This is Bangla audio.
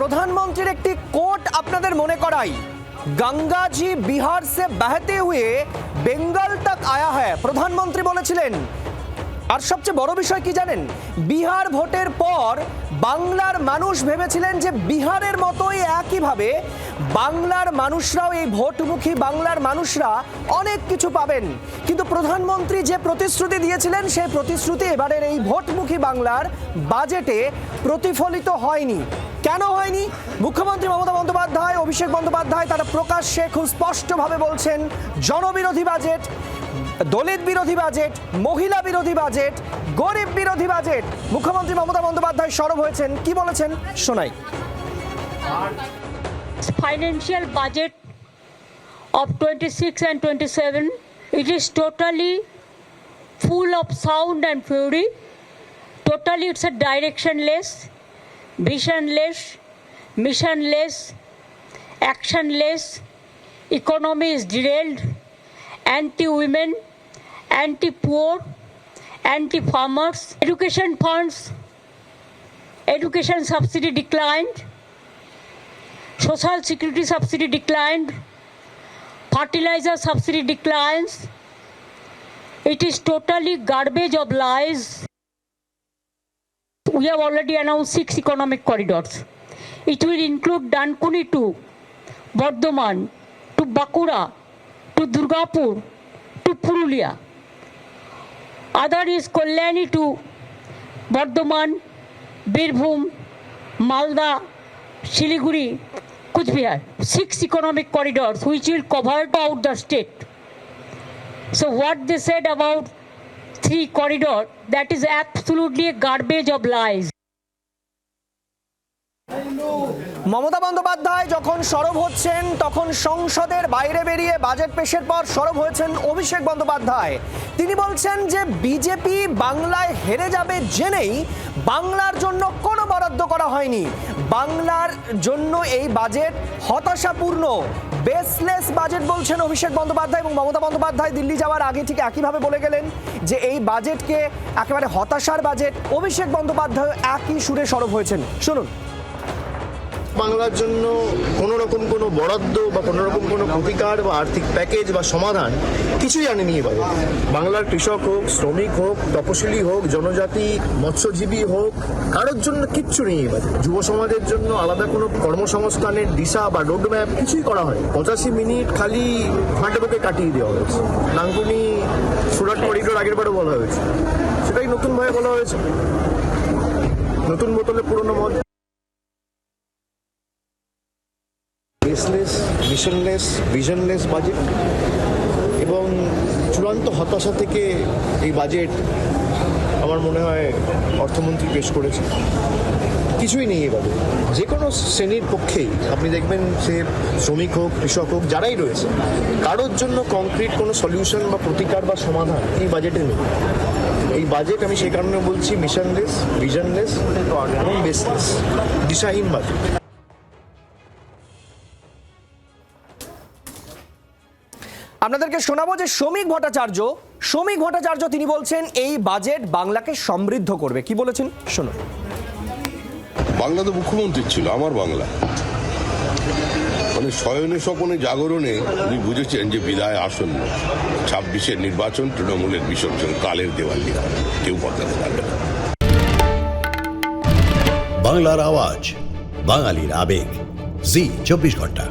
प्रधानमंत्री एक कोट आपनादेर मने कराई, गंगा जी बिहार से बहते हुए बेंगल तक आया है। प्रधानमंत्री बोलेছিলেন। আর সবচেয়ে বড় বিষয় কি জানেন, বিহার ভোটের পর বাংলার মানুষ ভেবেছিলেন যে বিহারের মতোই একইভাবে বাংলার মানুষরাও, এই ভোটমুখী বাংলার মানুষরা অনেক কিছু পাবেন, কিন্তু প্রধানমন্ত্রী যে প্রতিশ্রুতি দিয়েছিলেন সেই প্রতিশ্রুতি এবারের এই ভোটমুখী বাংলার বাজেটে প্রতিফলিত হয়নি। কেন হয়নি? মুখ্যমন্ত্রী মমতা বন্দ্যোপাধ্যায়, অভিষেক বন্দ্যোপাধ্যায় তারা প্রকাশ্যে খুব স্পষ্টভাবে বলছেন জনবিরোধী বাজেট, দলিত বিরোধী বাজেট, মহিলা বিরোধী বাজেট, গরিব বিরোধী বাজেট। মুখ্যমন্ত্রী মমতা বন্দ্যোপাধ্যায় সরব হয়েছেন, কি বলেছেন শোনাই। Financial budget of 26 and 27, it is totally full of sound and fury. Totally it's a directionless, visionless, missionless, actionless. Economy is derailed, anti-women, anti-poor, anti-farmers. Education funds, education subsidy declined, social security subsidy declined, fertilizer subsidy declines. It is totally garbage of lies. We have already announced 6 economic corridors. It will include Dankuni to Bardhaman, to Bakura, to Durgapur, to Purulia. Other is Kalyani to Bardhaman, Birbhum, Malda, Shiliguri, Kuch Bihar. 6 economic corridors which will cover out the state. So what they said about 3 corridors, that is absolutely a garbage of lies. Mamata Bandyopadhyay যখন সরব হচ্ছেন তখন সংসদের বাইরে বেরিয়ে বাজেট পেশের পর সরব হয়েছেন অভিষেক বন্দ্যোপাধ্যায়। তিনি বলছেন যে বিজেপি বাংলায় হেরে যাবে জেনেই বাংলার জন্য কোনো বরাদ্দ করা হয়নি। বাংলার জন্য এই বাজেট হতাশাপূর্ণ, বেসলেস বাজেট বলছেন অভিষেক বন্দ্যোপাধ্যায়। এবং মমতা বন্দ্যোপাধ্যায় দিল্লি যাওয়ার আগে ঠিক একইভাবে বলে গেলেন যে এই বাজেটকে একেবারে হতাশার বাজেট। অভিষেক বন্দ্যোপাধ্যায় একই সুরে সরব হয়েছেন, শুনুন। বাংলার জন্য কোনো রকম কোনো বরাদ্দ বা কোনো রকম কোনো প্রতিকার বা আর্থিক প্যাকেজ বা সমাধান কিছুই আনেনি এবারে। বাংলার কৃষক হোক, শ্রমিক হোক, তপশিলি হোক, জনজাতি, মৎস্যজীবী হোক, কারোর জন্য কিচ্ছু নেই এবারে। যুব সমাজের জন্য আলাদা কোনো কর্মসংস্থানের দিশা বা রোডম্যাপ কিছুই করা হয়। 85 মিনিট খালি ফাঁটে বুকে কাটিয়ে দেওয়া হয়েছে। ডানকুনি সুরাট করিডোর আগের বারও বলা হয়েছে, সেটাই নতুনভাবে বলা হয়েছে, নতুন বোতলে পুরনো মদ। বেসলেস, মিশনলেস, ভিশনলেস বাজেট এবং চূড়ান্ত হতাশা থেকে এই বাজেট আমার মনে হয় অর্থমন্ত্রী পেশ করেছে। কিছুই নেই এবারে যে কোনো শ্রেণীর পক্ষেই। আপনি দেখবেন সে শ্রমিক হোক, কৃষক হোক, যারাই রয়েছে, কারোর জন্য কংক্রিট কোনো সলিউশন বা প্রতিকার বা সমাধান এই বাজেটে নেই। এই বাজেট আমি সেই কারণে বলছি মিশনলেস, ভিশনলেস এবং বেসলেস, দিশাহীন বাজেট। আপনাদেরকে শোনাবো যে শ্রমিক ভট্টাচার্য তিনি বলছেন এই বাজেট বাংলাকে সমৃদ্ধ করবে। কি বলেছেন শুনুন। বাংলা তো মুখ্যমন্ত্রী ছিল, আমার বাংলা, মানে শয়নে স্বপনে জাগরণে উনি বুঝেছেন যে বিদায় আসন্ন। 26-এর নির্বাচন তৃণমূলের বিসর্জন, কালের দেওয়ালি, কেউ বদলাতে পারবে না। বাংলার আওয়াজ, বাঙালির আবেগ, জি 24 ঘন্টা।